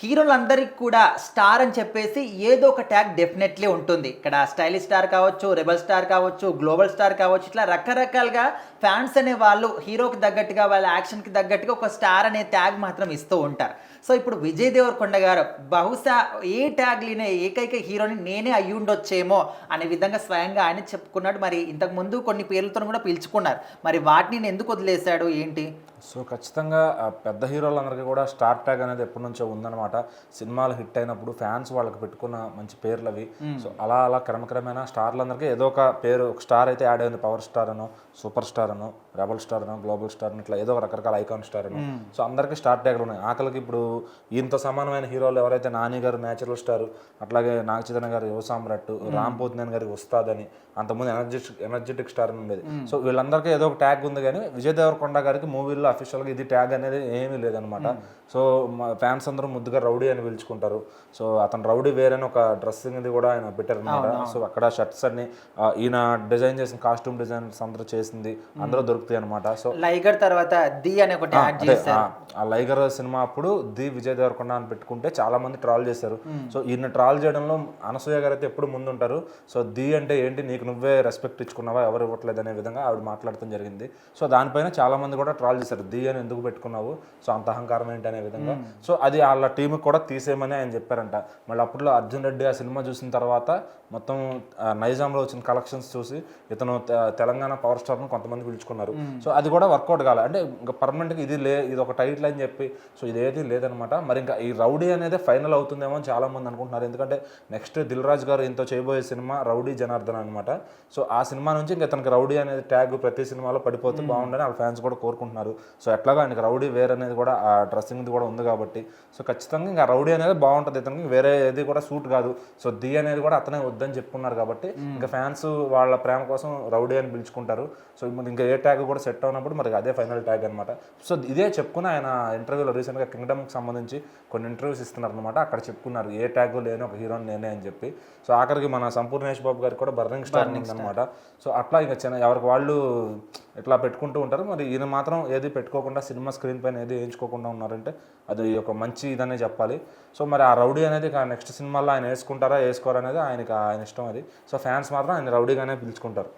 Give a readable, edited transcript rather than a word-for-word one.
హీరోలందరికి కూడా స్టార్ అని చెప్పేసి ఏదో ఒక ట్యాగ్ డెఫినెట్లీ ఉంటుంది. ఇక్కడ స్టైలిష్ స్టార్ కావచ్చు, రెబెల్ స్టార్ కావచ్చు, గ్లోబల్ స్టార్ కావచ్చు, ఇట్లా రకరకాలుగా ఫ్యాన్స్ అనే వాళ్ళు హీరోకి తగ్గట్టుగా వాళ్ళ యాక్షన్‌కి తగ్గట్టుగా ఒక స్టార్ అనే ట్యాగ్ మాత్రం ఇస్తూ ఉంటారు. సో ఇప్పుడు విజయ్ దేవరకొండ గారు బహుశా ఏ ట్యాగ్ లేని ఏకైక హీరోని నేనే అయ్యుండొచ్చేమో అనే విధంగా స్వయంగా ఆయన చెప్పుకున్నాడు. మరి ఇంతకుముందు కొన్ని పేర్లతోని కూడా పిలుచుకున్నారు. మరి వాటిని ఎందుకు వదిలేశాడు ఏంటి? సో ఖచ్చితంగా పెద్ద హీరోలందరికీ కూడా స్టార్ ట్యాగ్ అనేది ఎప్పటి నుంచో ఉందన్నమాట. సినిమాలు హిట్ అయినప్పుడు ఫ్యాన్స్ వాళ్ళకి పెట్టుకున్న మంచి పేర్లు అవి. సో అలా అలా క్రమక్రమేణా స్టార్లందరికీ ఏదో ఒక పేరు, ఒక స్టార్ అయితే యాడ్ అయింది. పవర్ స్టార్ అనో, సూపర్ స్టార్ అనో, రెబల్ స్టార్ అనో, గ్లోబల్ స్టార్ ఇట్లా ఏదో ఒక రకరకాల ఐకాన్ స్టార్ అనో. సో అందరికీ స్టార్ ట్యాగ్లు ఉన్నాయి. ఆకలికి ఇప్పుడు ఈయనతో సమానమైన హీరోలు ఎవరైతే నాని గారు న్యాచురల్ స్టార్, అట్లాగే నాగ చైతన్య గారు యువ సామ్రాట్, రామ్ పోతినేని గారికి ఉస్తాద్ అని, అంతకుముందు ఎనర్జెటిక్ స్టార్ అని ఉండేది. సో వీళ్ళందరికీ ఏదో ఒక ట్యాగ్ ఉంది. కానీ విజయ్ దేవరకొండ గారికి మూవీల్లో అఫీషియల్గా ఇది ట్యాగ్ అనేది ఏమీ లేదనమాట. సో మా ఫ్యాన్స్ అందరూ ముద్దుగా రౌడీ అని పిలుచుకుంటారు. సో అతను రౌడీ వేరని ఒక డ్రెస్సింగ్ ఇది కూడా ఆయన పెట్టారు అనమాట. సో అక్కడ షర్ట్స్ అన్ని ఈయన డిజైన్ చేసిన కాస్ట్యూమ్ డిజైన్స్ అందరూ చేసింది అందరూ దొరుకుతాయి అనమాట. సో లైగర్ తర్వాత ది అనే ఒక ట్యాగ్ చేశారు. ఆ లైగర్ సినిమా అప్పుడు ది విజయ్ దేవరకొండ అని పెట్టుకుంటే చాలా మంది ట్రాల్ చేశారు. సో ఈయన ట్రాల్ చేయడంలో అనసూయ గారు అయితే ఎప్పుడు ముందు ఉంటారు. సో ది అంటే ఏంటి, నీకు నువ్వే రెస్పెక్ట్ ఇచ్చుకున్నావా, ఎవరు ఇవ్వట్లేదు అనే విధంగా ఆవిడ మాట్లాడటం జరిగింది. సో దానిపైన చాలా మంది కూడా ట్రాల్ చేశారు, ది అని ఎందుకు పెట్టుకున్నావు, సో అంత అహంకారం ఏంటి అనే విధంగా. సో అది వాళ్ళ టీంకి కూడా తీసేయమని ఆయన చెప్పారంట. మళ్ళీ అప్పట్లో అర్జున్ రెడ్డి ఆ సినిమా చూసిన తర్వాత మొత్తం నైజాంలో వచ్చిన కలెక్షన్స్ చూసి ఇతను తెలంగాణ పవర్ స్టార్ను కొంతమంది పిలుచుకున్నారు. సో అది కూడా వర్కౌట్ కాలే. అంటే ఇంకా పర్మనెంట్గా ఇది ఒక టైటిల్ అని చెప్పి సో ఇదేది లేదనమాట. మరి ఇంకా ఈ రౌడీ అనేది ఫైనల్ అవుతుందేమో అని చాలా మంది అనుకుంటున్నారు. ఎందుకంటే నెక్స్ట్ దిల్ రాజు గారు ఇంతో చేయబోయే సినిమా రౌడీ జనార్దన్ అనమాట. సో ఆ సినిమా నుంచి ఇంకా ఇతనికి రౌడీ అనేది ట్యాగ్ ప్రతి సినిమాలో పడిపోతే బాగుండని వాళ్ళ ఫ్యాన్స్ కూడా కోరుకుంటున్నారు. సో ఎట్లాగా ఆయనకి రౌడీ వేర్ అనేది కూడా ఆ డ్రెస్సింగ్ కూడా ఉంది కాబట్టి సో ఖచ్చితంగా ఇంకా రౌడీ అనేది బాగుంటుంది. ఇతనికి వేరే ఏది కూడా సూట్ కాదు. సో ది అనేది కూడా అతనే వద్దని చెప్పుకున్నారు కాబట్టి ఇంకా ఫ్యాన్స్ వాళ్ళ ప్రేమ కోసం రౌడీ అని పిలుచుకుంటారు. సో ఇంకా ఏ ట్యాగ్ కూడా సెట్ అవునప్పుడు మరి అదే ఫైనల్ ట్యాగ్ అనమాట. సో ఇదే చెప్పుకుని ఆయన ఇంటర్వ్యూలో రీసెంట్గా కింగ్డమ్కి సంబంధించి కొన్ని ఇంటర్వ్యూస్ ఇస్తున్నారు అనమాట. అక్కడ చెప్పుకున్నారు ఏ ట్యాగ్ లేని ఒక హీరోని నేనే అని చెప్పి. సో ఆఖరికి మన సంపూర్ణేష్ బాబు గారికి కూడా బర్నింగ్ స్టార్ ఉందన్నమాట. సో అట్లా ఇంకా ఎవరికి వాళ్ళు ఇట్లా పెట్టుకుంటూ ఉంటారు. మరి ఈయన మాత్రం ఏది పెట్టుకోకుండా సినిమా స్క్రీన్ పైన ఏది వేయించుకోకుండా ఉన్నారంటే అది ఒక మంచి ఇదనే చెప్పాలి. సో మరి ఆ రౌడీ అనేది నెక్స్ట్ సినిమాల్లో ఆయన వేసుకుంటారా వేసుకోరా అనేది ఆయన ఇష్టం అది. సో ఫ్యాన్స్ మాత్రం ఆయన రౌడీగానే పిలుచుకుంటారు.